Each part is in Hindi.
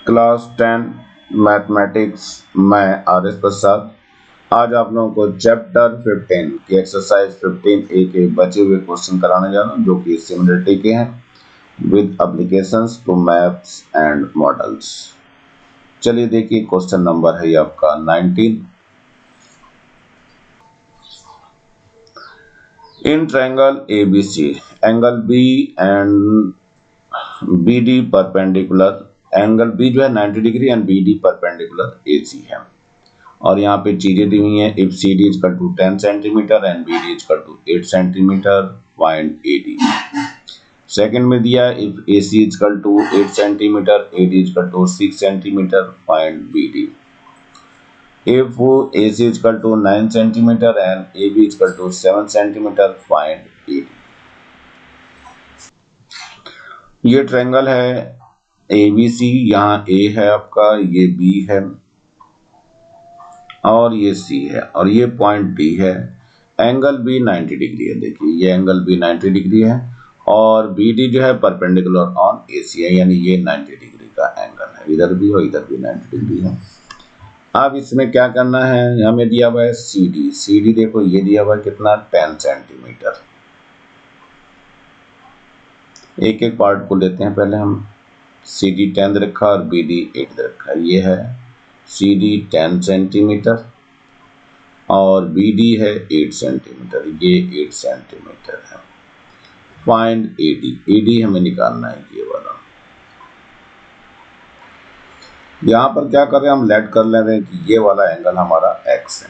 क्लास 10 मैथमेटिक्स, मैं आर एस प्रसाद। आज आप लोगों को चैप्टर 15 की एक्सरसाइज 15 ए के बचे हुए क्वेश्चन कराने जा रहा हूँ, जो कि सिमिलरिटी के हैं with applications to maths and models. चलिए देखिए, क्वेश्चन नंबर है ये आपका 19। In triangle ABC, angle B and BD perpendicular, angle B जो है 90 degree and BD perpendicular AC है। और यहाँ पे चीजें दी हुई हैं, if CD is equal to 10 centimetre and BD is equal to 8 centimetre, find AD। Second में दिया if AC is equal to 8 centimetre, AD is equal to 6 centimetre, find BD। If AC is equal to 9 centimeter and AB is equal to 7 centimeter, find AD। ये ट्रायंगल है ABC, यहाँ A है आपका, ये B है और ये C है और ये पॉइंट D है। एंगल B 90 डिग्री है। देखिए ये एंगल B 90 डिग्री है और BD जो है परपेंडिकुलर ऑन AC है, यानी ये 90 डिग्री का एंगल है। इधर भी और इधर भी 90 डिग्री है। अब इसमें क्या करना है, हमें दिया हुआ है CD देखो ये दिया हुआ है कितना, 10 सेंटीमीटर। एक एक पार्ट को लेते हैं पहले हम। CD 10 रखा और BD 8 रखा। ये है CD 10 सेंटीमीटर और BD है 8 सेंटीमीटर, ये 8 सेंटीमीटर है। फाइंड AD हमें निकालना है ये वाला। यहाँ पर क्या कर रहे हैं हम, लेट कर ले रहे हैं कि ये वाला एंगल हमारा x है,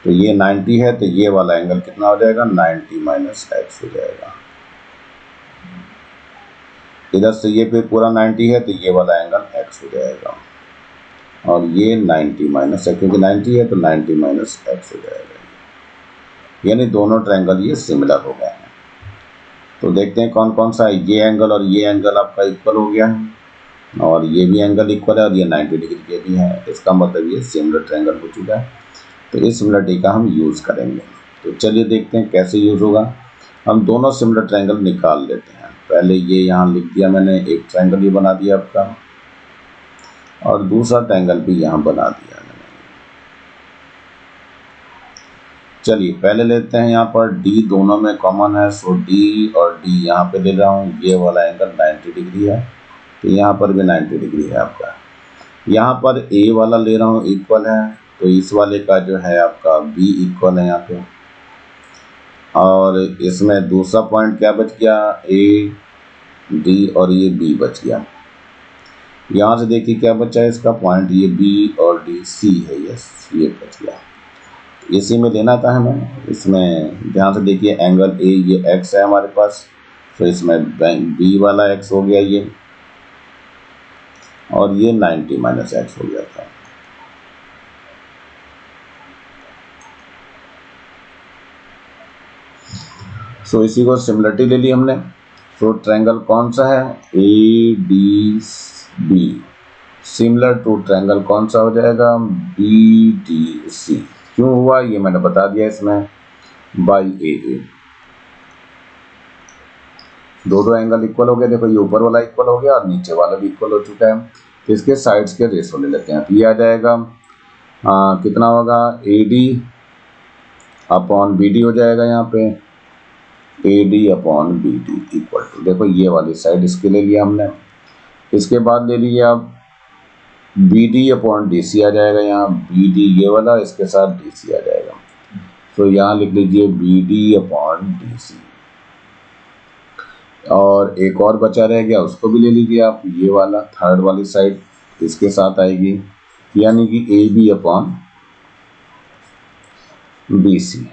तो ये 90 है, तो ये वाला एंगल कितना हो जाएगा, 90 माइनस x हो जाएगा। इधर से ये फिर पूरा 90 है, तो ये वाला एंगल x हो जाएगा और ये 90 माइनस है, क्योंकि 90 है तो 90 माइनस x हो जाएगा। यानी दोनों ट्रायंगल ये सिमिलर हो गए हैं। तो देखते हैं कौन कौन सा है। ये एंगल और ये एंगल आपका इक्वल हो गया है और ये भी एंगल इक्वल है और ये 90 डिग्री के भी है। इसका मतलब ये सिमिलर ट्रायंगल हो चुका है। तो इस सिमिलरिटी का हम यूज़ करेंगे। तो चलिए देखते हैं कैसे यूज़ होगा। हम दोनों सिमिलर ट्रायंगल निकाल लेते हैं। पहले ये यहाँ लिख दिया मैंने, एक ट्रायंगल ये बना दिया आपका और दूसरा ट्रायंगल भी यहाँ बना दिया मैंने। चलिए पहले लेते हैं यहाँ पर D, दोनों में कॉमन है, सो D और D यहाँ पे ले रहा हूँ। ये वाला एंगल 90 डिग्री है, तो यहाँ पर भी 90 डिग्री है आपका। यहाँ पर A वाला ले रहा हूँ इक्वल है, तो इस वाले का जो है आपका B इक्वल है यहाँ पे। और इसमें दूसरा पॉइंट क्या बच गया, A, D और ये B बच गया। यहाँ से देखिए क्या बचा है इसका पॉइंट, ये B और D, C है, यस ये बच गया। इसी में लेना था हमें। इसमें ध्यान से देखिए, एंगल A ये x है हमारे पास, तो इसमें B वाला x हो गया ये, और ये 90 माइनस x हो गया था। सो इसी को सिमिलरिटी ले ली हमने। सो ट्रायंगल कौन सा है, ADB सिमिलर टू ट्रायंगल कौन सा हो जाएगा, BDC। क्यों हुआ ये मैंने बता दिया इसमें, बाई AA। दो एंगल इक्वल हो गए। देखो ये ऊपर वाला इक्वल हो गया और नीचे वाला भी इक्वल हो चुका है। तो इसके साइड्स के रेशो ले लेते हैं। तो ये आ जाएगा कितना होगा, AD अपॉन BD हो जाएगा। यहाँ पे AD upon BD equal to, देखो ये वाली साइड इसके ले लिया हमने। इसके बाद ले लिया BD अपॉन DC आ जाएगा। यहाँ BD ये वाला, इसके साथ DC आ जाएगा। तो यहाँ लिख लीजिए BD अपॉन DC। और एक और बचा रह गया, उसको भी ले लीजिए आप, ये वाला थर्ड वाली साइड इसके साथ आएगी, यानी कि AB अपॉन BC।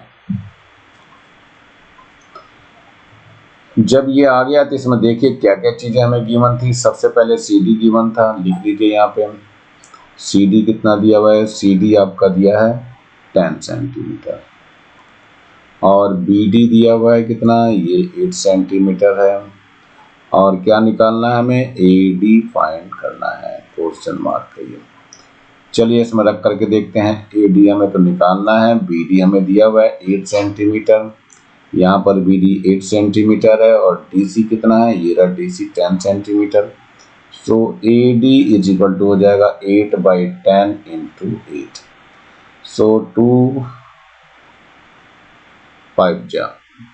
जब ये आ गया तो इसमें देखिए क्या क्या चीजें हमें गिवन थी। सबसे पहले CD गिवन था, लिख लीजिए यहाँ पे CD कितना दिया हुआ है, CD आपका दिया है 10 सेंटीमीटर और BD दिया हुआ है कितना, ये 8 सेंटीमीटर है। और क्या निकालना है हमें, AD फाइंड करना है, क्वेश्चन मार्क करिए। चलिए इसमें रख करके देखते हैं। AD हमें तो निकालना है, BD हमें दिया हुआ है 8 सेंटीमीटर, यहाँ पर BD 8 सेंटीमीटर है और DC कितना है, ये रहा DC 10 centimetre. So A D is equal to हो जाएगा 8/10 इंटू 8। सो 2 5 जा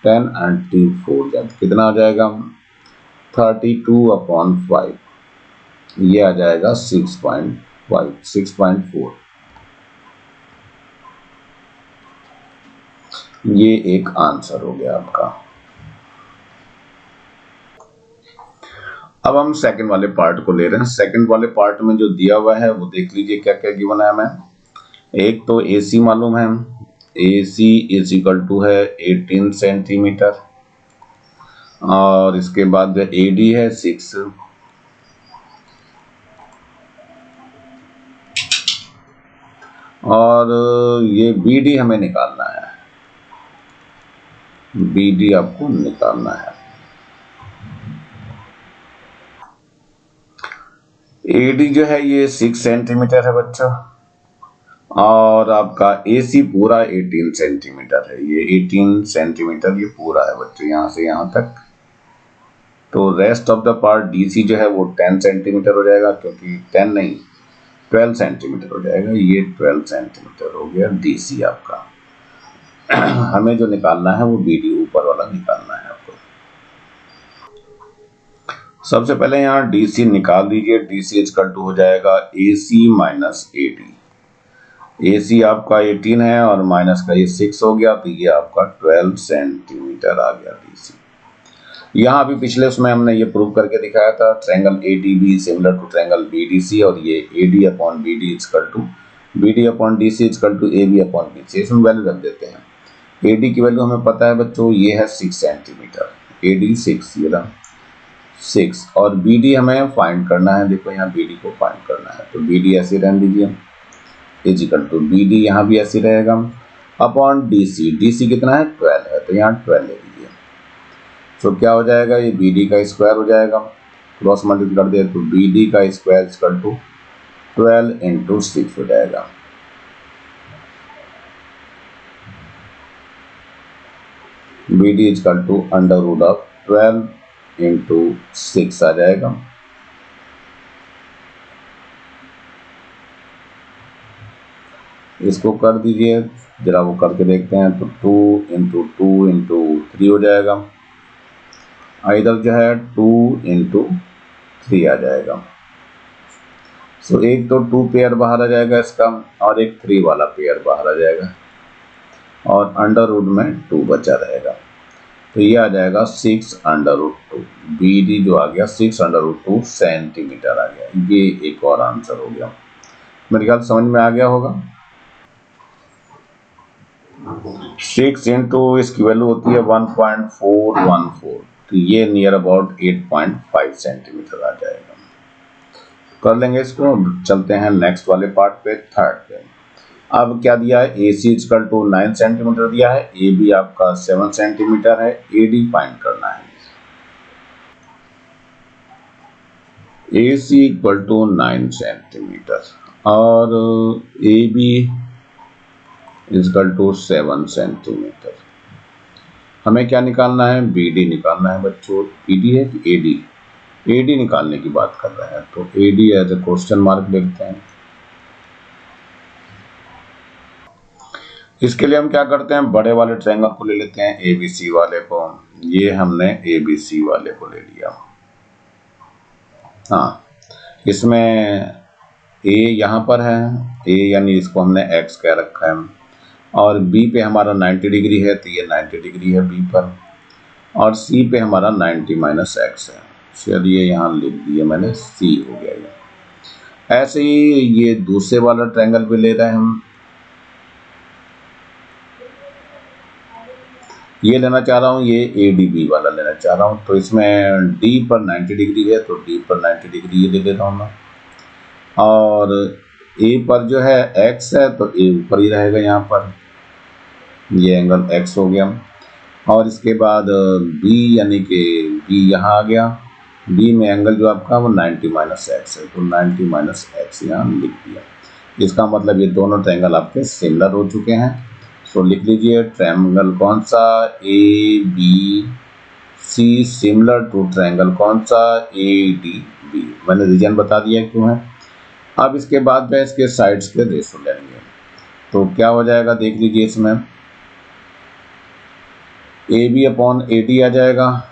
10 एंड 2 4 जा कितना आ जाएगा 32/5। ये आ जाएगा 6.5 6.4। ये एक आंसर हो गया आपका। अब हम सेकंड वाले पार्ट को ले रहे हैं। सेकंड वाले पार्ट में जो दिया हुआ है वो देख लीजिए क्या क्या गिवन है हमें। एक तो AC मालूम है, AC इज इक्वल टू है 18 सेंटीमीटर, और इसके बाद AD है 6, और ये BD हमें निकालना है। BD आपको निकालना है। AD जो है ये 6 सेंटीमीटर है बच्चों, और आपका AC पूरा 18 सेंटीमीटर है। ये 18 सेंटीमीटर ये पूरा है बच्चों, यहाँ से यहाँ तक। तो rest of the part DC जो है वो 10 सेंटीमीटर हो जाएगा, क्योंकि 10 नहीं 12 सेंटीमीटर हो जाएगा। ये 12 सेंटीमीटर हो गया DC आपका। हमें जो निकालना है वो BD ऊपर वाला निकालना है आपको। सबसे पहले यहाँ DC निकाल दीजिए। DC इक्वल टू हो जाएगा AC माइनस AD। AC आपका 18 है और माइनस का ये 6 हो गया, तो ये आपका 12 सेंटीमीटर आ गया DC। यहाँ भी पिछले उसमें हमने ये प्रूव करके दिखाया था, triangle ADB similar to triangle BDC, और ये AD/BD equal to BD/DC equal to AB/BC। इसमें वैल्यू रख देते हैं। AD की वैल्यू हमें पता है बच्चों, ये है 6 सेंटीमीटर। AD 6, ये रहा 6, और BD हमें फाइंड करना है। देखो यहाँ BD को फाइंड करना है, तो BD ऐसे रहने दीजिए इज इक्वल टू BD, यहाँ भी ऐसे रहेगा अपॉन DC। DC कितना है 12 है, तो यहाँ 12 ले लीजिए। तो क्या हो जाएगा, ये BD का स्क्वायर हो जाएगा, क्रॉस मल्टीप्लाई कर दे तो BD का स्क्वायर इक्वल टू 12 इंटू 6 हो जाएगा। BD equal to under root of 12 into 6 आ जाएगा। इसको कर दीजिए जरा, वो करके देखते हैं। तो 2 इंटू 2 इंटू 3 हो जाएगा। इधर जो है 2 इंटू 3 आ जाएगा। सो एक तो 2 पेयर बाहर आ जाएगा इसका, और एक 3 वाला पेयर बाहर आ जाएगा, और अंडर रूट में 2 बचा रहेगा। तो ये आ जाएगा 6√2। BD जो आ गया 6√2 सेंटीमीटर आ गया। ये एक और आंसर हो गया। मेरे ख्याल समझ में आ गया होगा। 6 इंटू इसकी वैल्यू होती है 1.414, तो ये नियर अबाउट 8.5 सेंटीमीटर आ जाएगा। कर लेंगे इसको। चलते हैं नेक्स्ट वाले पार्ट पे, थर्ड पे। अब क्या दिया है, AC इक्वल टू 9 सेंटीमीटर दिया है, AB आपका 7 सेंटीमीटर है, AD फाइंड करना है। AC इक्वल टू 9 सेंटीमीटर और AB इक्वल टू 7 सेंटीमीटर। हमें क्या निकालना है, BD निकालना है बच्चों। BD है कि AD? AD निकालने की बात कर रहे हैं, तो AD as a question mark लिखते हैं। इसके लिए हम क्या करते हैं, बड़े वाले ट्रायंगल को ले लेते हैं, ABC वाले को। ये हमने ABC वाले को ले लिया। हाँ, इसमें A यहाँ पर है, A यानी इसको हमने X कह रखा है, और B पे हमारा 90 डिग्री है, तो ये 90 डिग्री है B पर, और C पे हमारा 90 माइनस X है। चलिए यहाँ लिख दिया मैंने, C हो गया ये। ऐसे ही ये दूसरे वाला ट्रायंगल भी ले रहे हैं हम। ये लेना चाह रहा हूँ, ये ADB वाला लेना चाह रहा हूँ। तो इसमें D पर 90 डिग्री है, तो D पर 90 डिग्री ये ले लेता हूँ मैं, और A पर जो है X है, तो A ऊपर ही रहेगा यहाँ पर, ये एंगल X हो गया। और इसके बाद B यानी कि B यहाँ आ गया, B में एंगल जो आपका वो 90 माइनस X है, तो 90 माइनस X यहाँ लिख दिया। इसका मतलब ये दोनों ट्रायंगल आपके सिमिलर हो चुके हैं। तो लिख लीजिए ट्रायंगल कौन सा, ABCD C similar to triangle कौन सा, ए डी बी। मैंने रीजन बता दिया क्यों है। अब इसके बाद में इसके साइड्स के रेशो लेंगे, तो क्या हो जाएगा देख लीजिए, इसमें A B upon A D आ जाएगा,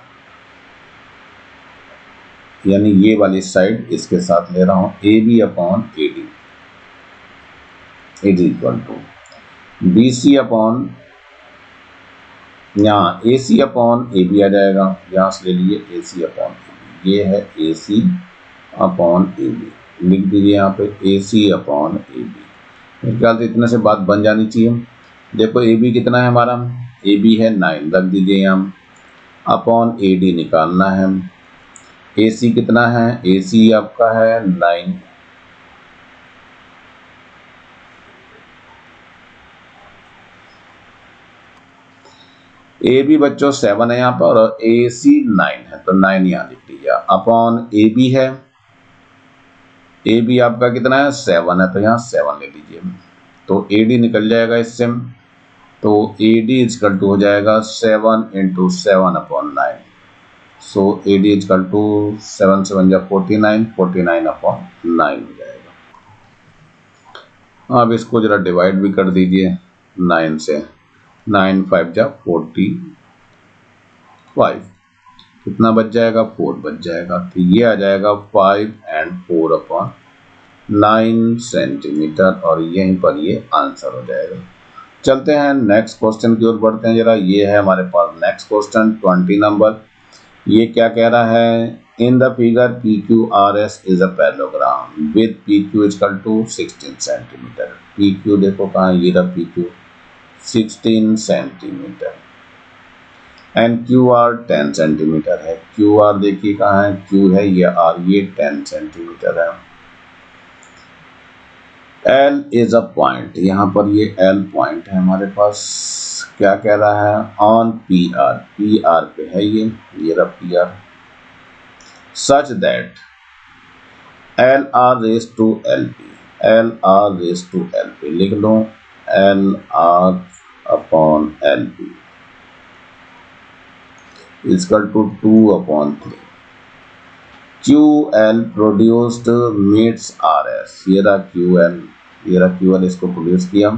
यानी ये वाली साइड इसके साथ ले रहा हूं, A B upon A D is equal to B C upon, यहाँ A C upon A B आ जाएगा, यहाँ से ले लीजिए ए सी अपॉन ए बी, ये है ए सी अपॉन ए बी, लिख दीजिए यहाँ पे ए सी अपॉन ए बी। मेरे ख्याल से इतने से बात बन जानी चाहिए। देखो ए बी कितना है हमारा, ए बी है 9, रख दीजिए यहाँ, अपॉन ए डी निकालना है, ए सी कितना है, ए सी आपका है 9, ए बी बच्चों 7 है यहाँ पर और ए सी 9 है, तो 9 यहाँ लिख लीजिए, अपॉन ए बी है, ए बी आपका कितना है 7 है, तो यहाँ 7 ले लीजिए, तो ए डी निकल जाएगा इससे, तो ए डी इजकल टू हो जाएगा 7 into 7 upon 9, so A D is equal to 7 7 जा 49, 49 अपॉन 9 हो जाएगा। अब इसको जरा डिवाइड भी कर दीजिए 9 से, 9 5 जा 45, कितना बच जाएगा 4 बच जाएगा, तो ये आ जाएगा 5 एंड 4 अपॉन 9 सेंटीमीटर, और यहीं पर ये आंसर हो जाएगा। चलते हैं नेक्स्ट क्वेश्चन की ओर बढ़ते हैं जरा। ये है हमारे पास नेक्स्ट क्वेश्चन 20 नंबर। ये क्या कह रहा है, in the figure P Q R S is a parallelogram with P Q equal to 16 centimetre. P Q देखो कहाँ, ये रहा P Q 16 centimetre and Q R 10 centimetre है। क्यू आर देखिए कहाँ है, क्यू है ये आर, ये 10 सेंटीमीटर है। L इज अ पॉइंट, यहाँ पर ये L पॉइंट है हमारे पास। क्या कह रहा है, on P R, P R पे है ये रहा P R, such that L R raise to L P, L R raise to L P लिख लो, L R upon L P is equal to 2/3। Q L produced meets R S, ये रहा क्यू एल, ये रहा क्यू एल, इसको प्रोड्यूस किया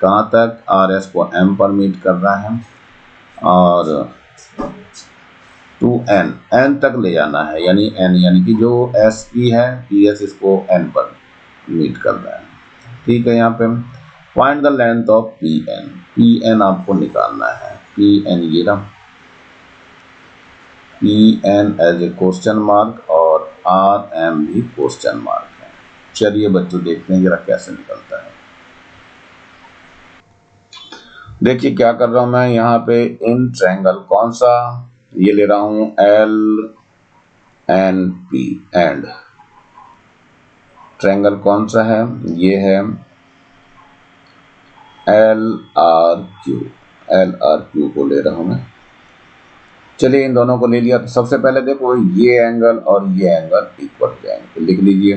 कहाँ तक, आर एस को एम पर मीट कर रहा है और टू एन, एन तक ले जाना है, यानी एन, यानी कि जो एस पी है पी एस इसको एन पर मीट कर रहा है। ठीक है, यहाँ पे find the length of P N, P N आपको निकालना है, पी एन ये रहा, P N as a question mark और आर एम भी क्वेश्चन मार्क है। चलिए बच्चों देखते हैं जरा कैसे निकलता है। देखिए क्या कर रहा हूं मैं, यहाँ पे इन ट्रायंगल कौन सा, ये ले रहा हूं L N P, and triangle कौन सा है, ये है L R Q, L R Q को ले रहा हूं मैं। चलिए इन दोनों को ले लिया, तो सबसे पहले देखो ये एंगल और ये एंगल इक्वल हो जाएंगे, तो लिख लीजिए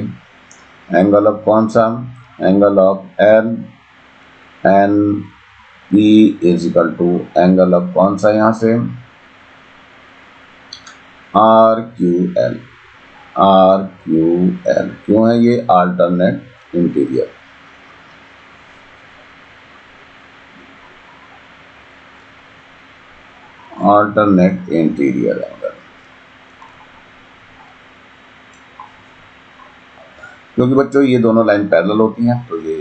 एंगल ऑफ कौन सा, angle of L N P is equal to angle of कौन सा, यहाँ से R Q L, R Q L, क्यों है ये alternate interior, alternate interior angle, क्योंकि बच्चों ये दोनों लाइन पैरेलल होती हैं, तो ये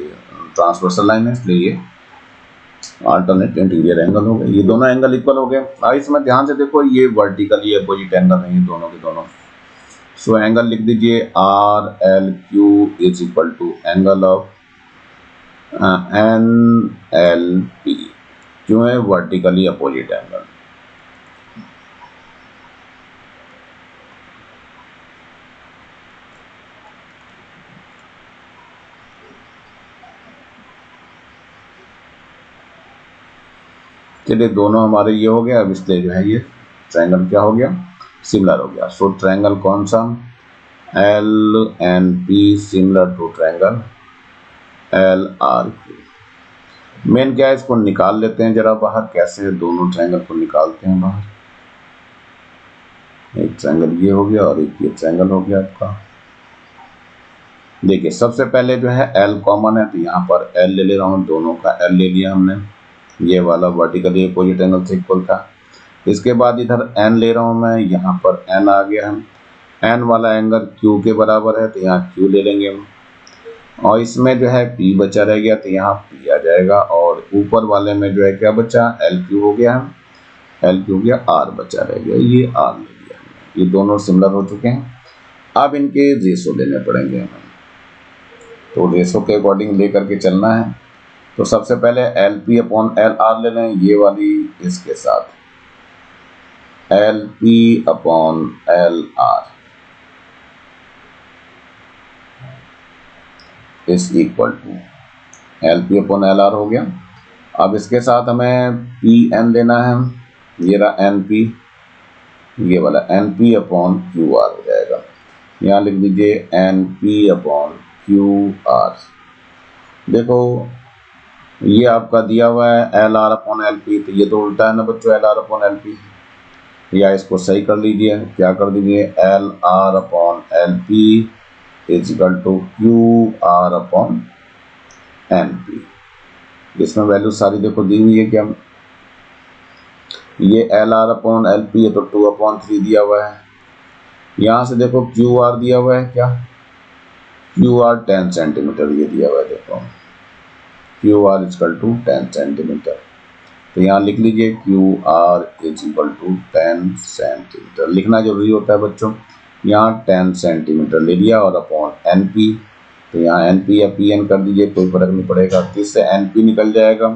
ट्रांसवर्सल लाइन है, इसलिए ये अल्टरनेट इंटीरियर एंगल हो गए, ये दोनों एंगल इक्वल हो गए। अब इसमें ध्यान से देखो ये वर्टिकली अपोजिट एंगल है, ये दोनों के दोनों। सो एंगल लिख दीजिए R L Q is equal to angle of N L P, क्यों है वर्टिकली अपोजिट एंगल। चलिए दोनों हमारे ये हो गया, अब इसलिए जो है ये ट्रायंगल क्या हो गया, सिमिलर हो गया। सो ट्रायंगल कौन सा, L N P similar to triangle L R Q. Main क्या है, इसको निकाल लेते हैं जरा बाहर, कैसे दोनों ट्रायंगल को निकालते हैं बाहर। एक ट्रायंगल ये हो गया और एक ये ट्रायंगल हो गया आपका। देखिए सबसे पहले जो है L कॉमन है, तो यहाँ पर L ले रहा हूँ, दोनों का L ले लिया हमने, ये वाला वर्टिकली अपोजिट एंगल से इक्वल था। इसके बाद इधर N ले रहा हूँ मैं, यहाँ पर N आ गया हम, N वाला एंगल Q के बराबर है, तो यहाँ Q ले लेंगे हम, और इसमें जो है P बचा रह गया, तो यहाँ P आ जाएगा, और ऊपर वाले में जो है क्या बचा, LQ हो गया, LQ हो गया, R बचा रह गया, ये R ले लिया। ये दोनों सिमिलर हो चुके हैं। अब इनके रेशो लेने पड़ेंगे हमें, तो रेशो के अकॉर्डिंग लेकर के चलना है। तो सबसे पहले LP अपॉन LR ले लें, ये वाली इसके साथ LP upon LR is equal to LP upon LR हो गया। अब इसके साथ हमें PN लेना है, ये रहा NP, ये वाला NP अपॉन QR हो जाएगा। यहाँ लिख दीजिए NP अपॉन QR। देखो ये आपका दिया हुआ है LR अपॉन LP, तो ये तो उल्टा है ना बच्चों, LR अपॉन LP, या इसको सही कर लीजिए, क्या कर दीजिए, LR upon LP is equal to QR upon NP। इसमें वैल्यू सारी देखो दी हुई है क्या, ये LR अपॉन LP है तो 2/3 दिया हुआ है। यहाँ से देखो QR दिया हुआ है क्या, QR 10 सेंटीमीटर ये दिया हुआ है, देखो QR इक्वल टू 10 सेंटीमीटर, तो यहाँ लिख लीजिए QR is equal to 10 centimetre. लिखना जरूरी होता है बच्चों, यहाँ 10 सेंटीमीटर ले लिया और अपॉन NP, तो यहाँ NP या PN कर दीजिए, कोई फर्क नहीं पड़ेगा, इससे NP निकल जाएगा,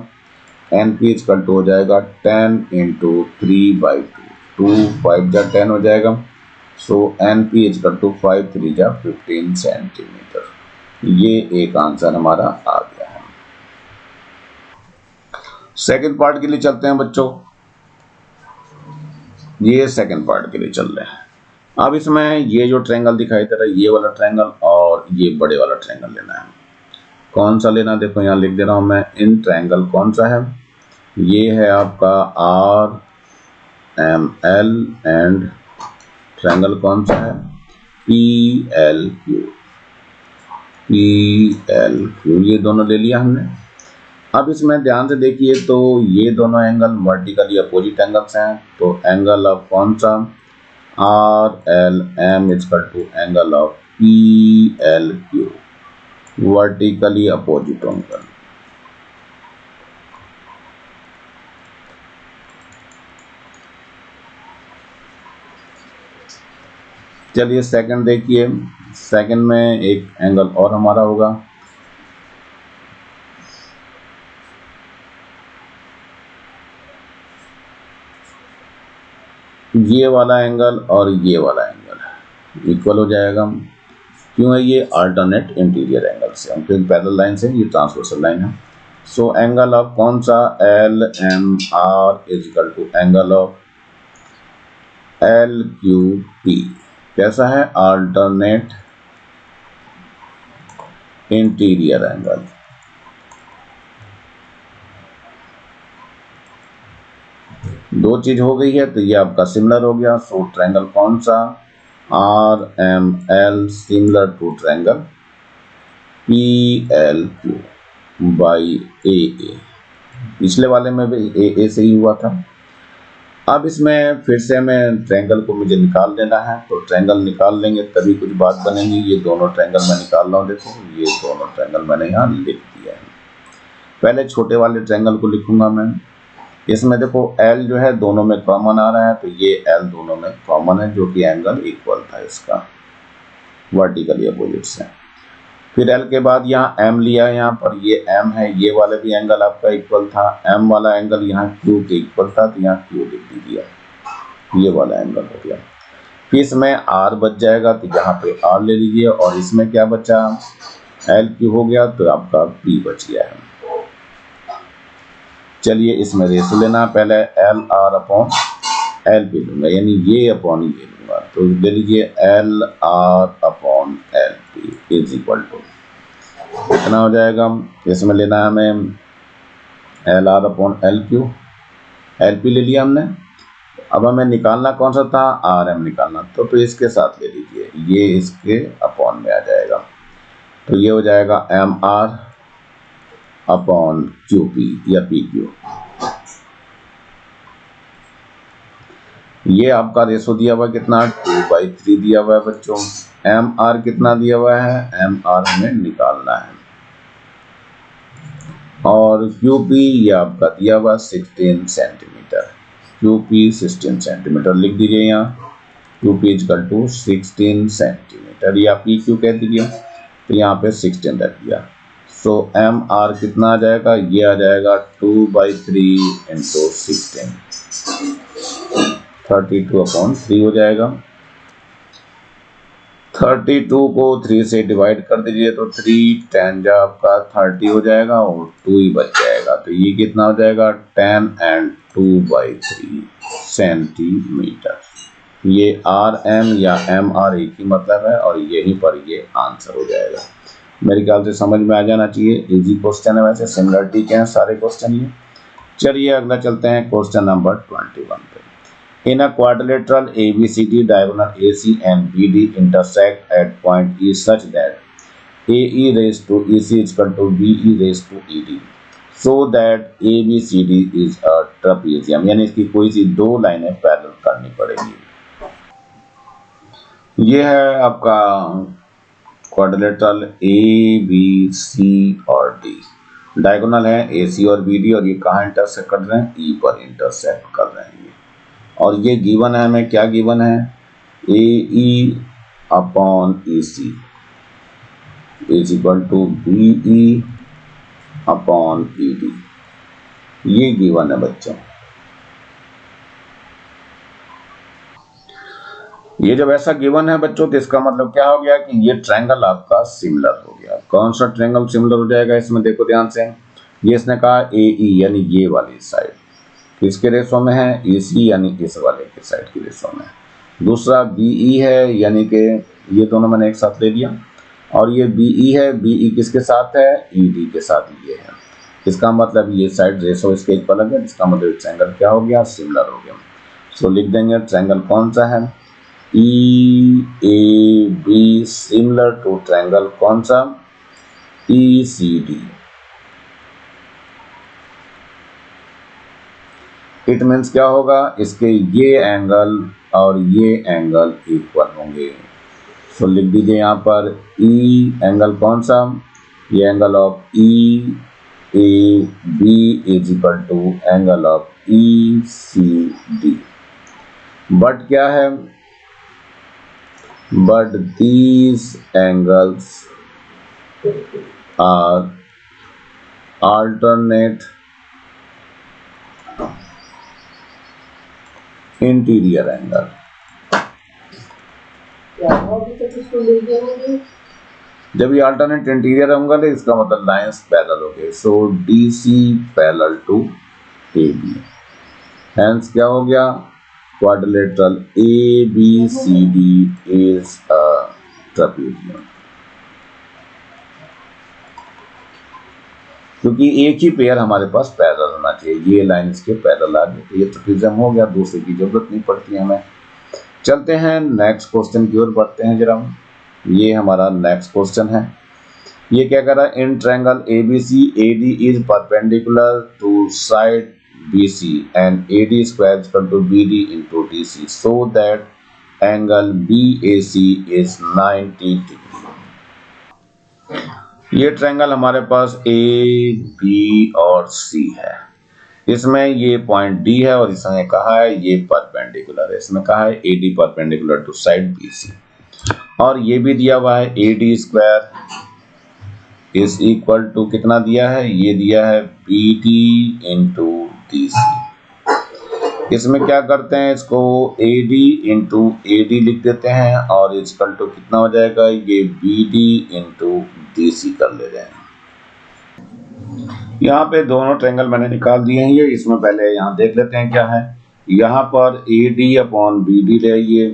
NP इक्वल टू हो जाएगा 10 इंटू 3/2, 2 5 जा 10 हो जाएगा, सो NP इक्वल टू 5 3 जा 15 सेंटीमीटर। ये एक आंसर हमारा आ गया है। सेकंड पार्ट के लिए चलते हैं बच्चों, ये सेकंड पार्ट के लिए चल रहे हैं। अब इसमें ये जो ट्रायंगल दिखाई दे रहा है, ये वाला ट्रायंगल और ये बड़े वाला ट्रायंगल लेना है। कौन सा लेना, देखो यहाँ लिख दे रहा हूं मैं, इन ट्रायंगल कौन सा है, ये है आपका RML एंड ट्रायंगल कौन सा है, PLQ। ये दोनों ले लिया हमने। अब इसमें ध्यान से देखिए, तो ये दोनों एंगल वर्टिकली अपोजिट एंगल्स हैं, तो एंगल ऑफ कौन सा, RLM equal to angle of PLQ, vertically opposite angle. चलिए सेकंड देखिए, सेकंड में एक एंगल और हमारा होगा, ये वाला एंगल और ये वाला एंगल इक्वल हो जाएगा। क्यों है, ये अल्टरनेट इंटीरियर एंगल से, क्योंकि पैरेलल लाइन से, ये ट्रांसवर्सल लाइन है। सो एंगल ऑफ कौन सा, LMR is equal to angle of LQP, कैसा है, अल्टरनेट इंटीरियर एंगल। दो चीज हो गई है, तो ये आपका सिमिलर हो गया। सो ट्रायंगल कौन सा, RML similar to triangle PLQ by AA। पिछले वाले में भी AA से ही हुआ था। अब इसमें फिर से हमें ट्रायंगल को मुझे निकाल लेना है, तो ट्रायंगल निकाल लेंगे तभी कुछ बात बनेगी। ये दोनों ट्रायंगल मैं निकाल रहा हूँ, देखो ये दोनों ट्रायंगल मैंने यहाँ लिख दिया है। पहले छोटे वाले ट्रायंगल को लिखूंगा मैं, इसमें देखो L जो है दोनों में कॉमन आ रहा है, तो ये L दोनों में कॉमन है, जो कि एंगल इक्वल था इसका वर्टिकली अपोजिट से। फिर L के बाद यहाँ M लिया, यहाँ पर ये M है, ये वाला भी एंगल आपका इक्वल था, M वाला एंगल यहाँ Q के इक्वल था, तो यहाँ Q लिख दीजिए, ये वाला एंगल हो गया। फिर इसमें R बच जाएगा, तो यहाँ पे R ले लीजिए, और इसमें क्या बचा, LQ हो गया, तो आपका P बच गया है। चलिए इसमें रेशो लेना, पहले LR अपॉन LP लूंगा, यानी ये अपॉन ये लूंगा, तो ले लीजिए LR upon LP is equal to कितना हो जाएगा। इसमें लेना है हमें LR अपॉन LQ, LP ले लिया हमने, अब हमें निकालना कौन सा था, आर एम निकालना, तो इसके साथ ले लीजिए, ये इसके अपॉन में आ जाएगा, तो ये हो जाएगा M R upon Q P या पी क्यू। ये आपका रेशो दिया हुआ कितना, 2/3 दिया हुआ है बच्चों। एम आर कितना दिया हुआ है, एम आर हमें निकालना है, और क्यू पी ये आपका दिया हुआ 16 सेंटीमीटर, क्यू पी 16 सेंटीमीटर लिख दीजिए यहाँ, Q P is equal to 16 centimetre या पी क्यू कह दीजिए, तो यहाँ पे 16 रख दिया। सो एम आर कितना आ जाएगा, ये आ जाएगा 2/3 इंटू 16, 32/3 हो जाएगा। 32 को 3 से डिवाइड कर दीजिए तो 3 10 जा आपका 30 हो जाएगा और 2 ही बच जाएगा, तो ये कितना हो जाएगा 10 एंड 2/3 सेंटीमीटर। ये आर एम या एम आर एक ही मतलब है और यहीं पर ये आंसर हो जाएगा। मेरे ख्याल से समझ में आ जाना चाहिए, इजी क्वेश्चन है, वैसे सिमिलरिटी के हैं सारे क्वेश्चन ये। चलिए अगला चलते हैं क्वेश्चन नंबर 21 पे। In a quadrilateral ABCD diagonal AC and BD intersect at point E such that AE raised to EC is equal to BE raised to ED, so that ABCD is a trapezium, यानी इसकी कोई सी दो लाइनें पैरेलल करनी पड़ेगी। ये है आपका क्वाड्रिलेटरल ABC और D, डायगोनल है AC और BD, और ये कहाँ इंटरसेक्ट कर रहे हैं, E पर इंटरसेक्ट कर रहे हैं। और ये गिवन है हमें, क्या गिवन है, AE upon EC is equal to BE upon ED, ये गिवन है बच्चों। ये जब ऐसा गिवन है बच्चों तो इसका मतलब क्या हो गया कि ये ट्रायंगल आपका सिमिलर हो गया। कौन सा ट्रायंगल सिमिलर हो जाएगा, इसमें देखो ध्यान से, ये इसने कहा AE यानी ये वाली साइड किसके रेशो में है, AC यानी इस वाले के साइड की रेशो में। दूसरा BE है, यानी कि ये दोनों मैंने एक साथ ले लिया, और ये BE है, BE किसके साथ है, ED के साथ ये है। इसका मतलब ये साइड रेशो इसके इक्वल है, इसका मतलब ट्रायंगल क्या हो गया, सिमिलर हो गया। सो लिख देंगे ट्रायंगल कौन सा है, EAB सिमिलर टू ट्रायंगल कौन सा, ECD। इट मीन्स क्या होगा, इसके ये एंगल और ये एंगल इक्वल होंगे। सो लिख दीजिए यहाँ पर ई एंगल कौन सा, ये angle of EAB is equal to angle of ECD। But क्या है, but these angles are alternate interior angle. जब ये अल्टरनेट इंटीरियर एंगल है इसका मतलब लाइंस पैरेलल हो गए, so DC parallel to AB, hence क्या हो गया, quadrilateral ABCD is a trapezium. क्योंकि एक ही पेयर हमारे पास पैरेलल होना चाहिए, ये लाइन इसके पैरेलल आ गई तो ये ट्रापेजियम हो गया, दूसरे की जरूरत नहीं पड़ती हमें। चलते हैं नेक्स्ट क्वेश्चन की ओर बढ़ते हैं जरा। ये हमारा नेक्स्ट क्वेश्चन है, ये क्या कर रहा है, in triangle ABC AD is perpendicular to side BC and AD square equal to BD into DC so that एंगल BAC इज 90 डिग्री। ये ट्रायंगल हमारे पास AB और C है, इसमें ये पॉइंट D है और इसने कहा है ये परपेंडिकुलर है, इसमें कहा है AD perpendicular to side BC, और ये भी दिया हुआ है AD square is equal to कितना दिया है, ये दिया है BD इंटू DC। इसमें क्या करते हैं, इसको AD इंटू AD लिख देते हैं और इक्वल टू कितना हो जाएगा, ये BD इंटू DC कर ले रहे हैं। यहाँ पे दोनों ट्रायंगल मैंने निकाल दिए हैं, ये इसमें पहले यहाँ देख लेते हैं क्या है। यहाँ पर AD अपॉन BD ले आइए,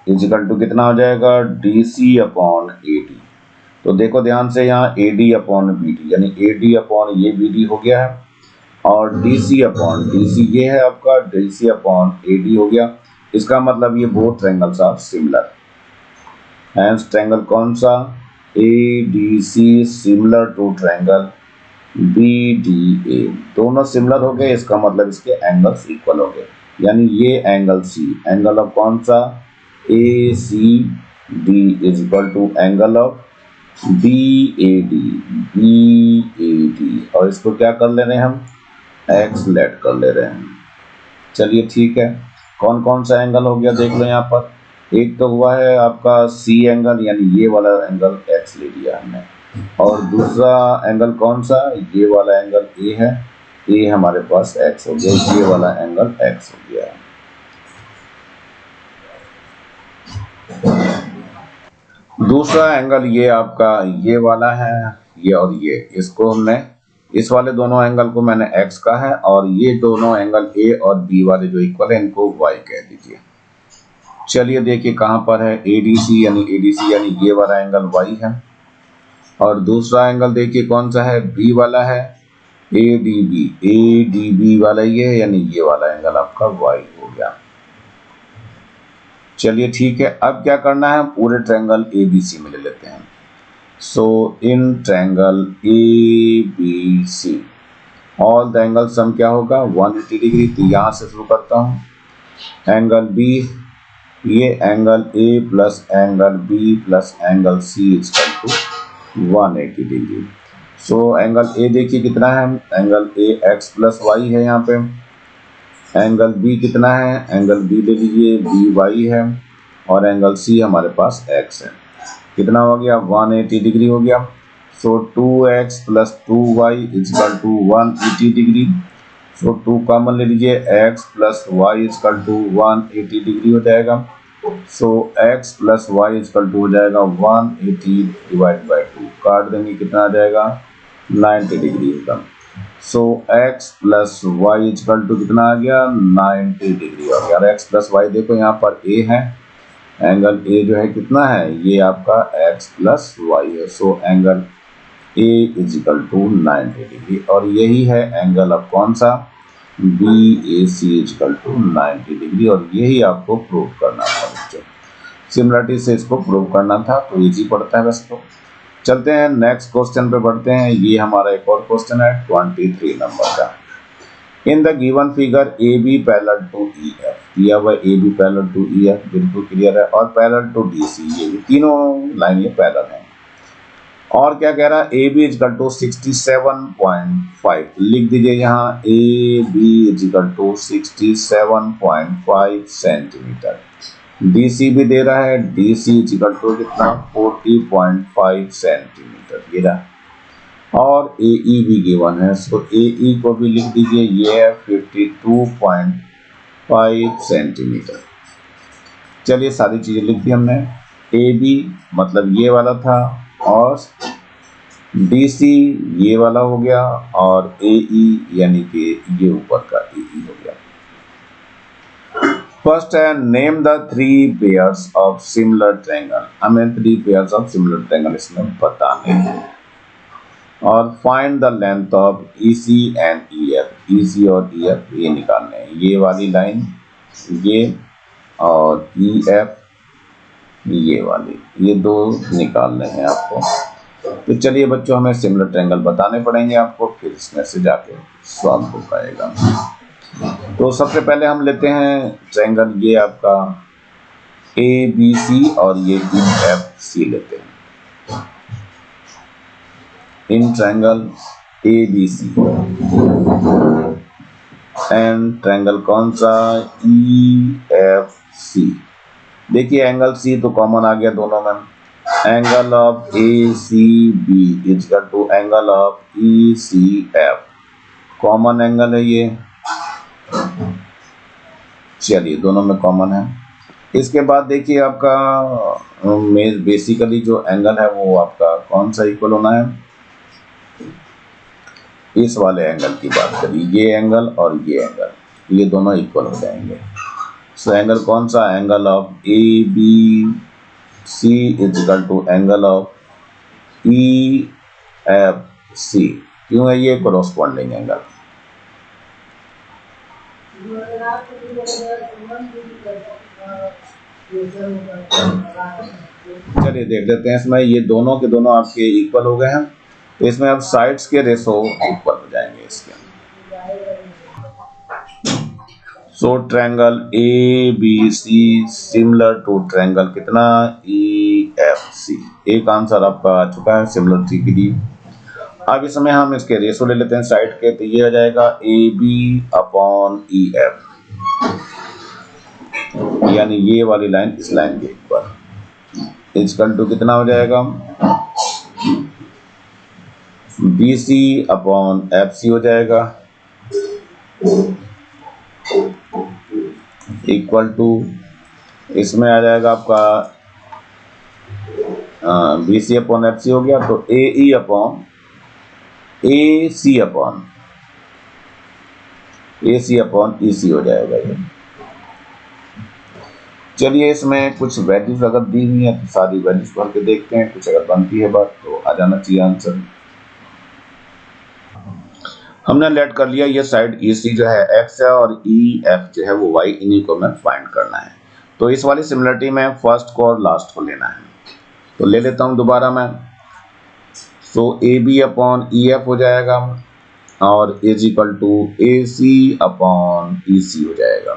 इक्वल टू कितना हो जाएगा, DC अपॉन AD। तो देखो ध्यान से यहाँ AD अपॉन BD यानी AD अपॉन ये BD हो गया है, और DC अपॉन DC ये है आपका DC अपॉन AD हो गया। इसका मतलब ये both triangles are similar. Hence triangle कौन सा? ADC similar to triangle BDA। दोनों सिमिलर हो गए, इसका मतलब इसके एंगल्स इक्वल हो गए। यानी ये एंगल C, एंगल ऑफ कौन सा? ACD is equal to angle of BAD। और इसको क्या कर ले रहे हैं हम? X लेट कर ले रहे हैं। चलिए ठीक है, कौन कौन सा एंगल हो गया देख लो यहाँ पर। एक तो हुआ है आपका C एंगल, यानी ये वाला एंगल X ले लिया हमने। और दूसरा एंगल कौन सा? ये वाला एंगल A है, A हमारे पास X हो गया, ये वाला एंगल X हो गया। दूसरा एंगल ये आपका ये वाला है, ये और ये, इसको हमने इस वाले दोनों एंगल को मैंने X का है, और ये दोनों एंगल A और B वाले जो इक्वल है इनको Y कह दीजिए। चलिए देखिए कहाँ पर है ADC यानी ये वाला एंगल Y है, और दूसरा एंगल देखिए कौन सा है? B वाला है, ADB वाला ये है, यानी ये वाला एंगल आपका Y हो गया। चलिए ठीक है, अब क्या करना है? पूरे ट्रायंगल ABC में ले लेते हैं। So in triangle ABC all the angle sum क्या होगा? 180 डिग्री। तो यहाँ से शुरू करता हूँ, एंगल B, ये angle A plus angle B plus angle C equal to 180 degree. So angle A देखिए कितना है? Angle A X plus Y है यहाँ पे। एंगल B कितना है? एंगल B ले लीजिए, BY है, और एंगल C हमारे पास X है। कितना हो गया? 180 डिग्री हो गया। So 2x plus 2y equal to 180 degree. So 2 common ले लीजिए, x plus y equal to 180 degree हो जाएगा। So x plus y equal to हो जाएगा 180 डिवाइड बाई 2, काट देंगे कितना आ जाएगा? 90 डिग्री एकदम। So x plus y equal to कितना आ गया? 90 डिग्री हो गया। और x प्लस y देखो यहाँ पर a है, एंगल A जो है कितना है? ये आपका x प्लस y है। So angle A is equal to 90 degree, और यही है एंगल अब कौन सा? BAC is equal to 90 degree, और यही आपको प्रूव करना था बच्चों। सिमिलरिटी से इसको प्रूव करना था, तो इजी पड़ता है वैसे तो। चलते हैं नेक्स्ट क्वेश्चन पे बढ़ते हैं। ये हमारा एक और क्वेश्चन है 23 नंबर का। In the given figure AB parallel to EF, दिया हुआ AB पैरेलल टू EF बिल्कुल क्लियर है, और पैरेलल टू DC, ये भी तीनों लाइन ये पैरेलल है। और क्या कह रहा है? AB इक्वल टू 67.5, लिख दीजिए यहाँ AB equal to 67.5 centimetre. DC भी दे रहा है, DC इक्वल टू कितना? 40.5 सेंटीमीटर ये रहा, और AE भी गिवन है। सो AE को भी लिख दीजिए, ये है 52.5 सेंटीमीटर। चलिए सारी चीजें लिख दी हमने। AB मतलब ये वाला था, और DC ये वाला हो गया, और AE यानी कि ये ऊपर का AE हो गया। फर्स्ट है name the 3 pairs of similar triangle. हमें 3 पेयर्स ऑफ सिमिलर ट्रायंगल इसमें बताने हैं। और find the length of EC and EF, EC और EF ये निकालने हैं। ये वाली लाइन ये, और EF ये वाली, ये दो निकालने हैं आपको। तो चलिए बच्चों, हमें सिमिलर ट्रायंगल बताने पड़ेंगे आपको, फिर इसमें से जाके सॉल्व हो पाएगा। तो सबसे पहले हम लेते हैं ट्रायंगल ये आपका ABC, और ये EFC लेते हैं। In triangle ABC and triangle कौन सा? EFC। देखिए एंगल C तो कॉमन आ गया दोनों में। Angle of ACB equal to angle of ECF, common angle है ये। चलिए दोनों में कॉमन है। इसके बाद देखिए आपका बेसिकली जो एंगल है वो आपका कौन सा इक्वल होना है? इस वाले एंगल की बात करिए, ये एंगल और ये एंगल, ये दोनों इक्वल हो जाएंगे। सो एंगल कौन सा? Angle of ABC equal to angle of EFC। क्यों है ये? Corresponding angle. चलिए देख लेते हैं इसमें, ये दोनों के दोनों आपके इक्वल हो गए हैं, तो इसमें अब साइड्स के रेशो इक्वल हो जाएंगे इसके। So triangle A B C similar to triangle कितना ई एफ सी, एक आंसर आपका आ चुका है सिमिलरिटी के लिए। अब इसमें हम इसके रेशो ले लेते हैं साइड के, तो ये हो जाएगा A B upon E F, यानी ये वाली लाइन इस लाइन के इक्वल, इक्वल टू कितना हो जाएगा B C upon F C हो जाएगा, इक्वल टू इसमें आ जाएगा आपका B C upon F C हो गया, तो ए ई अपॉन ए सी अपॉन ई सी हो जाएगा ये। चलिए इसमें कुछ वैल्यूज अगर दी हुई है तो सारी वैल्यूज भर के देखते हैं, कुछ अगर बनती है बात तो आ जाना चाहिए आंसर। हमने लेट कर लिया ये साइड ई सी जो है एक्स है और ई एफ जो है वो वाई, इन्हीं को हमें फाइंड करना है। तो इस वाली सिमिलरिटी में फर्स्ट को और लास्ट को लेना है, तो ले लेता हूं दोबारा मैं। So A B upon E F हो जाएगा और is equal to A C upon E C हो जाएगा।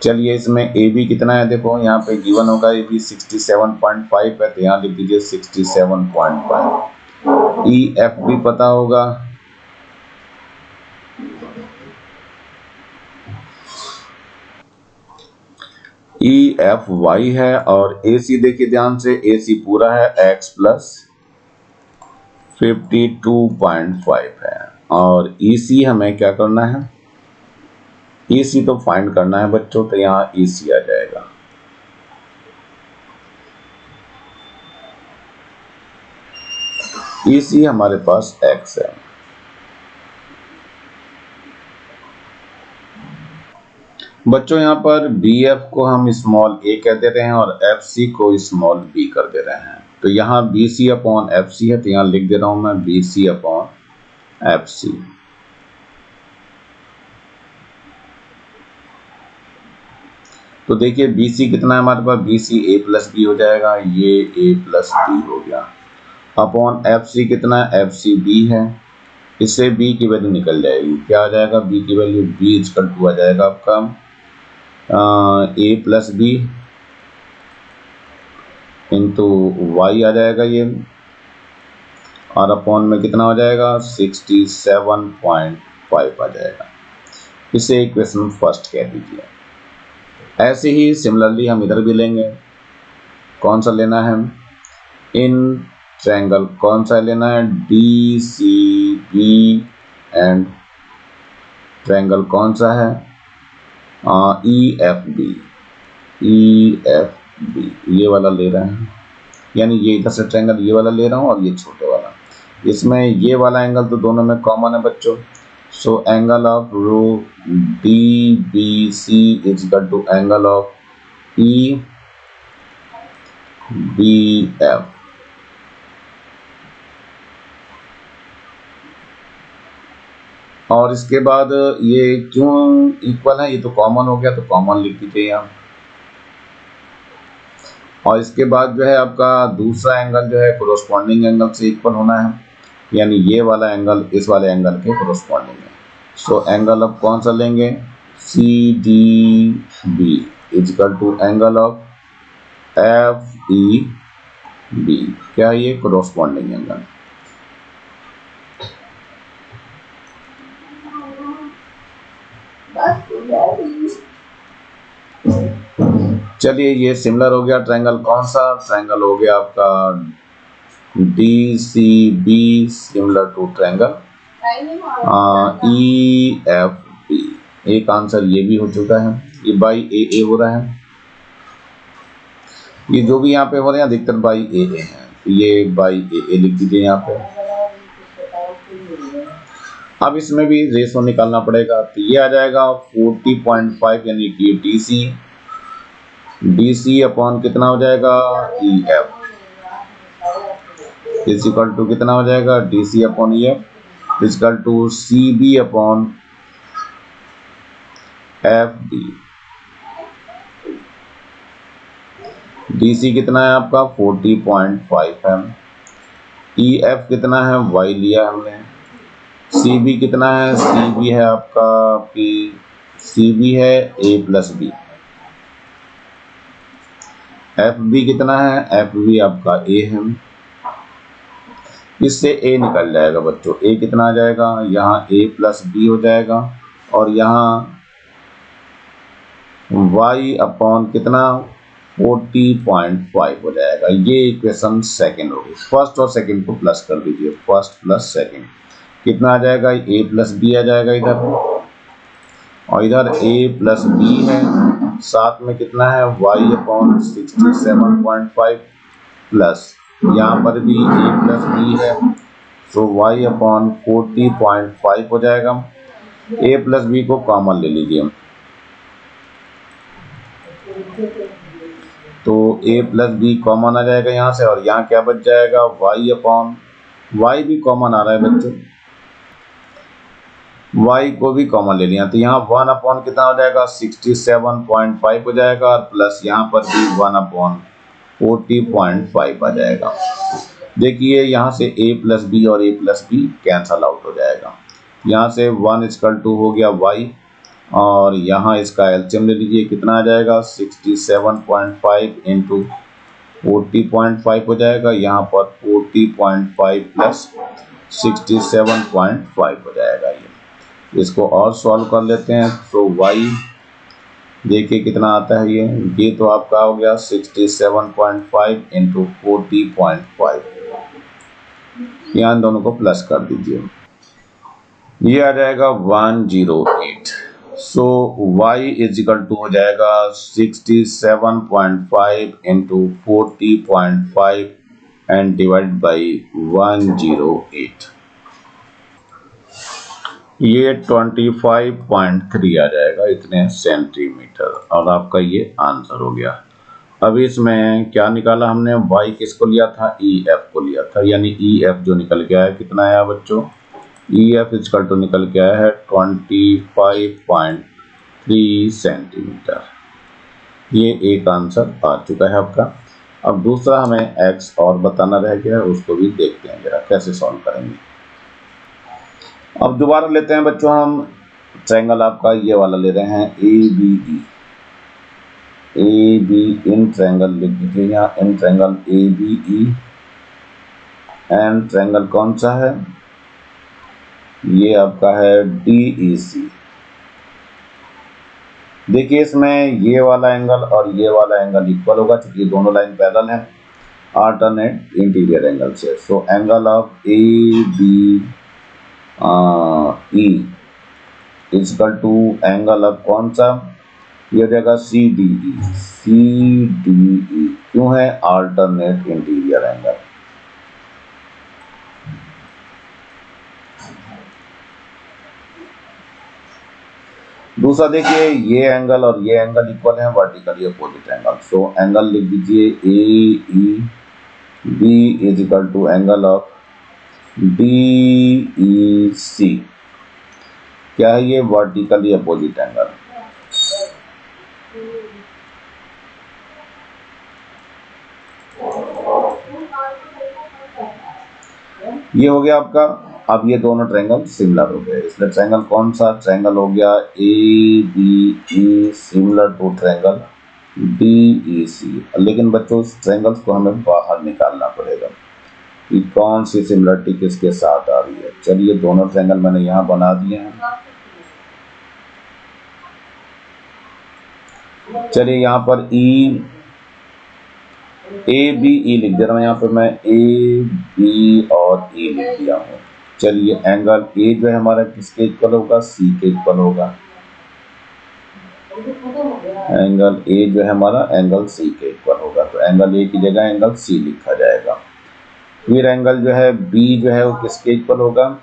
चलिए इसमें ए बी कितना है, देखो यहाँ पे गिवन होगा ए बी 67.5 है, तो यहाँ लिख दीजिए 67.5। ई एफ भी पता होगा, ई एफ वाई है, और ए सी देखिए ध्यान से, ए सी पूरा है एक्स प्लस 52.5 है, और ई सी हमें क्या करना है, ई सी तो फाइंड करना है बच्चों, तो यहाँ ई सी आ जाएगा। ई सी हमारे पास x है। बच्चों यहाँ पर बी एफ को हम स्मॉल ए कह दे रहे हैं और एफ सी को स्मॉल बी कर दे रहे हैं, तो यहाँ B C upon F C है, तो यहाँ लिख दे रहा हूं मैं B C upon F C. तो देखिए बी सी कितना है हमारे पास, B C A plus B हो जाएगा, ये ए प्लस बी हो गया, अपॉन एफ सी कितना है, एफ सी बी है, इससे बी की वैल्यू निकल जाएगी, क्या आ जाएगा बी की वैल्यू, बी इक्वल टू आ जाएगा आपका ए प्लस बी इंटू वाई आ जाएगा ये, और अपॉन में कितना हो जाएगा 67.5 आ जाएगा। इसे इक्वेशन फर्स्ट कह दीजिए। ऐसे ही सिमिलरली हम इधर भी लेंगे, कौन सा लेना है, इन ट्रायंगल कौन सा लेना है, D C B and triangle कौन सा है, ई एफ बी, ये वाला ले रहे हैं, यानी ये इधर से ट्रायंगल ये वाला ले रहा हूँ और ये छोटे वाला, इसमें ये वाला एंगल तो दोनों में कॉमन है बच्चों। सो एंगल ऑफ रो D B C is equal to angle of E B F. और इसके बाद ये क्यों इक्वल है, ये तो कॉमन हो गया, तो कॉमन लिख दीजिए यहाँ। और इसके बाद जो है आपका दूसरा एंगल जो है कोरोस्पॉन्डिंग एंगल से इक्वल होना है, यानी ये वाला एंगल इस वाले एंगल के कोरोस्पॉन्डिंग है। सो एंगल ऑफ कौन सा लेंगे, C D B is equal to angle of F E B, क्या ये कोरोस्पॉन्डिंग एंगल। चलिए ये सिमिलर हो गया, ट्रायंगल कौन सा, ट्रायंगल हो गया आपका D C B similar to triangle E F B. एक आंसर ये भी हो चुका है, ये बाई ए हो रहा है, ये जो भी यहाँ पे हो रहे हैं अधिकतर बाई ए है, ये बाई ए लिख दीजिए यहाँ पे। अब इसमें भी रेशो निकालना पड़ेगा, तो ये आ जाएगा 40.5 यानी कि डी सी अपॉन कितना हो जाएगा E F is equal to कितना हो जाएगा D C upon E F is equal to C B upon F D, D C कितना है आपका 40.5 एम, ई एफ कितना है वाई लिया हमने, सी बी कितना है, सी बी है आपका पी, सी बी है ए प्लस बी, एफ बी कितना है, एफ बी आपका ए है, इससे ए निकल जाएगा बच्चों, ए कितना आ जाएगा, यहाँ ए प्लस बी हो जाएगा और यहाँ y अपॉन कितना 40.5 हो जाएगा। ये इक्वेशन सेकंड होगी, फर्स्ट और सेकंड को प्लस कर दीजिए, फर्स्ट प्लस सेकंड कितना आ जाएगा, a प्लस बी आ जाएगा इधर, और इधर a प्लस बी है, साथ में कितना है y अपॉन 67.5 प्लस यहाँ पर भी a प्लस बी है, तो y अपॉन 40.5 हो जाएगा। a प्लस बी को कॉमन ले लीजिए, तो a प्लस बी कॉमन आ जाएगा यहाँ से, और यहाँ क्या बच जाएगा y अपॉन, y भी कॉमन आ रहा है बच्चों, y को भी कॉमन ले लिया, तो यहाँ 1 अपॉन कितना हो जाएगा 67.5 हो जाएगा, और प्लस यहाँ पर भी 1 अपॉन 40.5 आ जाएगा। देखिए यहाँ से a प्लस बी और a plus B cancel out हो जाएगा, यहाँ से 1 हो गया y, और यहाँ इसका एलसीएम ले लीजिए, कितना आ जाएगा 67.5 इंटू 40.5 हो जाएगा, यहाँ पर 40.5 प्लस 67.5 हो जाएगा। ये इसको और सॉल्व कर लेते हैं, तो y देखिए कितना आता है, ये तो आपका हो गया 67.5 इंटू 40.5, यहाँ दोनों को प्लस कर दीजिए, ये आ जाएगा 108। सो y इज इक्वल टू हो जाएगा 67.5 इंटू 40.5 एंड डिवाइड बाई 108, ये 25.3 आ जाएगा, इतने सेंटीमीटर, और आपका ये आंसर हो गया। अब इसमें क्या निकाला हमने, y किसको लिया था, ई एफ को लिया था, यानी ई एफ जो निकल के आया कितना आया बच्चों, ई एफ इजकल टू निकल के आया है 25.3 सेंटीमीटर। ये एक आंसर आ चुका है आपका। अब दूसरा हमें x और बताना रह गया, उसको भी देखते हैं जरा कैसे सॉल्व करेंगे। अब दोबारा लेते हैं बच्चों हम ट्रायंगल, आपका ये वाला ले रहे हैं ए बी इन ट्रायंगल लिख दीजिए यहाँ, in triangle A B E, and triangle कौन सा है, ये आपका है DEC। देखिए इसमें ये वाला एंगल और ये वाला एंगल इक्वल होगा, क्योंकि दोनों लाइन पैरेलल हैं अल्टरनेट इंटीरियर एंगल से। So angle of ABE is equal to angle of कौन सा, ये हो जाएगा CDE। क्यों है, अल्टरनेट इंटीरियर एंगल। दूसरा देखिए ये एंगल और ये एंगल इक्वल है, vertically opposite angle. So angle लिख दीजिए AEB is equal to angle of DEC। क्या है ये, वर्टिकली अपोजिट एंगल। ये हो गया आपका। अब ये दोनों ट्रायंगल सिमिलर हो गए, इसलिए ट्रायंगल कौन सा, ट्रायंगल हो गया ABE similar to triangle DEC। लेकिन बच्चों इस ट्रायंगल्स को हमें बाहर निकालना पड़ेगा कि कौन सी सिमिलरिटी किसके साथ आ रही है। चलिए दोनों ट्रायंगल मैंने यहाँ बना दिए हैं। चलिए यहाँ पर ABE लिख दे रहा हूँ, यहाँ पर मैं AB और E लिख दिया हूँ। चलिए एंगल A जो है हमारा किसके इक्वल होगा, C के इक्वल होगा। एंगल A जो है हमारा एंगल C के इक्वल होगा, तो एंगल A की जगह एंगल C लिखा जाएगा। फिर एंगल जो है B जो है वो किसके इक्वल होगा,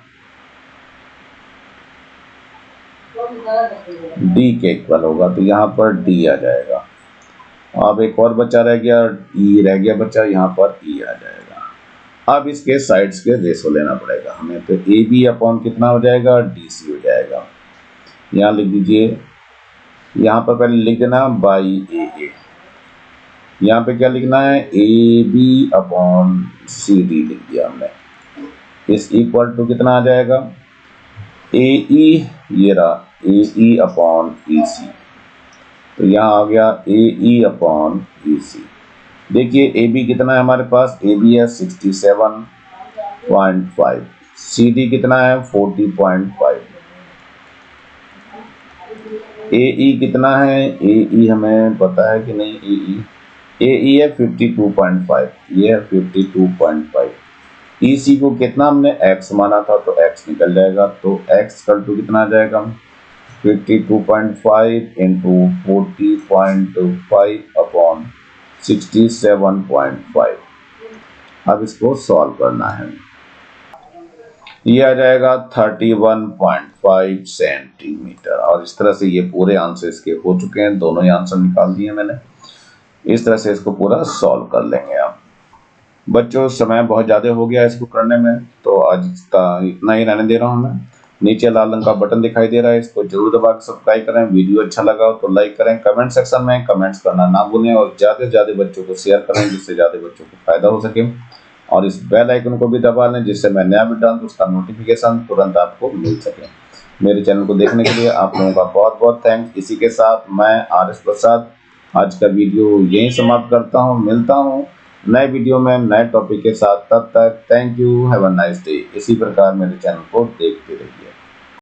D के इक्वल होगा, तो यहाँ पर D आ जाएगा। अब एक और बचा रह गया, E रह गया बचा, यहाँ पर E आ जाएगा। अब इसके साइड्स के रेशो लेना पड़ेगा हमें, तो AB अपॉन कितना हो जाएगा, DC हो जाएगा। यहाँ लिख दीजिए यहाँ पर पहले लिख देना बाई ए। यहाँ पे क्या लिखना है, A B upon C D लिख दिया हमने। इस इक्वल टू कितना आ जाएगा, ए ई, ये रहा ए ई अपॉन ई सी। तो यहाँ आ गया ए ई अपॉन ई सी। देखिए ए बी कितना है हमारे पास, ए बी है 67.5, सी डी कितना है 40.5, ए ई कितना है, ए ई हमें पता है कि नहीं, ए ई है 52.5, ये है 52.5। ई सी को कितना हमने x माना था तो x निकल जाएगा, तो x कल टू कितना आ जाएगा 52.5 इंटू 40.5 अपॉन 67.5। अब इसको सॉल्व करना है, ये आ जाएगा 31.5 सेंटीमीटर। और इस तरह से ये पूरे आंसर इसके हो चुके हैं, दोनों ही आंसर निकाल दिए मैंने। इस तरह से इसको पूरा सॉल्व कर लेंगे आप। बच्चों समय बहुत ज़्यादा हो गया इसको करने में, तो आज का इतना ही रहने दे रहा हूँ मैं। नीचे लाल रंग का बटन दिखाई दे रहा है, इसको जरूर दबा कर सब्सक्राइब करें। वीडियो अच्छा लगा हो तो लाइक करें, कमेंट सेक्शन में कमेंट्स करना ना भूलें और ज़्यादा से ज़्यादा बच्चों को शेयर करें जिससे ज़्यादा बच्चों को फायदा हो सके। और इस बेल आइकन को भी दबा लें जिससे मैं नया वीडियो डालूं तो उसका नोटिफिकेशन तुरंत आपको मिल सके। मेरे चैनल को देखने के लिए आप लोगों का बहुत बहुत थैंक्स। इसी के साथ मैं RS प्रसाद आज का वीडियो यहीं समाप्त करता हूँ। मिलता हूँ नए वीडियो में नए टॉपिक के साथ, तब तक thank you, have a nice day. इसी प्रकार मेरे चैनल को देखते रहिए।